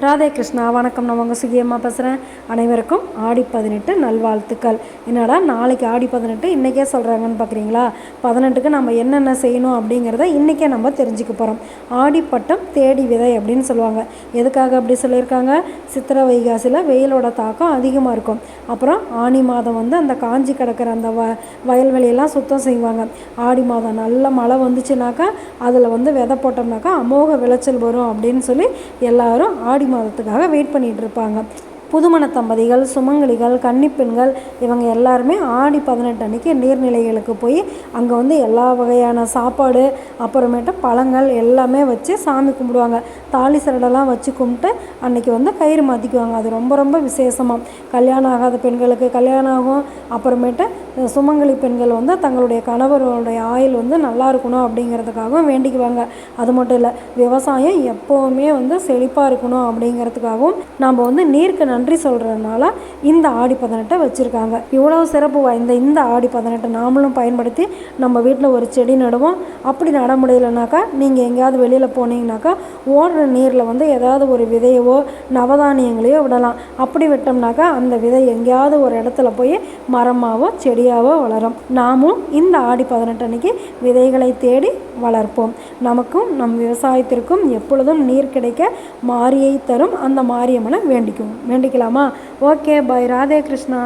ராதே கிருஷ்ணா. வணக்கம். நான் உங்கள் சுகியம்மா பேசுகிறேன். அனைவருக்கும் ஆடி 18 நல்வாழ்த்துக்கள். என்னடா நாளைக்கு ஆடி 18 இன்றைக்கே சொல்கிறாங்கன்னு பார்க்குறீங்களா? 18க்கு நம்ம என்னென்ன செய்யணும் அப்படிங்கிறத இன்றைக்கே நம்ம தெரிஞ்சுக்க போகிறோம். ஆடி பட்டம் தேடி விதை அப்படின்னு சொல்லுவாங்க. எதுக்காக அப்படி சொல்லியிருக்காங்க? சித்திரை வைகாசியில் வெயிலோட தாக்கம் அதிகமாக இருக்கும். அப்புறம் ஆனி மாதம் அந்த காஞ்சி கிடக்கிற அந்த வயல்வெளியெல்லாம் சுத்தம் செய்வாங்க. ஆடி மாதம் நல்ல மழை வந்துச்சுனாக்கா அதில் விதை போட்டோம்னாக்கா அமோக விளைச்சல் வரும் அப்படின்னு சொல்லி எல்லாரும் ஆடி மாதத்துக்காக வெயிட் பண்ணிகிட்டு இருப்பாங்க. புதுமண தம்பதிகள், சுமங்கலிகள், கன்னிப்பெண்கள் இவங்க எல்லாருமே ஆடி 18 அன்றைக்கி நீர்நிலைகளுக்கு போய் அங்கே எல்லா வகையான சாப்பாடு, அப்புறமேட்டு பழங்கள் எல்லாமே வச்சு சாமி கும்பிடுவாங்க. தாலி சரடெல்லாம் வச்சு கும்பிட்டு அன்றைக்கி கயிறு மாற்றிக்குவாங்க. அது ரொம்ப ரொம்ப விசேஷமாக கல்யாணம் ஆகாத பெண்களுக்கு கல்யாணம் ஆகும். அப்புறமேட்டு சுமங்கலி பெண்கள் தங்களுடைய கணவருடைய ஆயுள் நல்லா இருக்கணும் அப்படிங்கிறதுக்காகவும் வேண்டிக்குவாங்க. அது மட்டும் இல்லை, விவசாயம் எப்போவுமே செழிப்பாக இருக்கணும் அப்படிங்கிறதுக்காகவும் நம்ம நீருக்கு நன்றி சொல்கிறதுனால இந்த ஆடி 18 வச்சுருக்காங்க. இவ்வளோ சிறப்பு வாய்ந்த இந்த ஆடி 18 நாமளும் பயன்படுத்தி நம்ம வீட்டில் ஒரு செடி நடுவோம். அப்படி நட முடியலைனாக்கா நீங்கள் எங்கேயாவது வெளியில் போனீங்கன்னாக்கா ஓடுற நீரில் ஏதாவது ஒரு விதையவோ நவதானியங்களையோ விடலாம். அப்படி விட்டோம்னாக்கா அந்த விதை எங்கேயாவது ஒரு இடத்துல போய் மரமாவோ செடியாவோ வளரும். நாமும் இந்த ஆடி 18 அன்னைக்கு விதைகளை தேடி வளர்ப்போம். நமக்கும் நம் விவசாயத்திற்கும் எப்பொழுதும் நீர் கிடைக்க மாரியை தரும் அந்த மாரியம்மனை வேண்டிக்கலாமா? ஓகே, பாய். ராதே கிருஷ்ணா.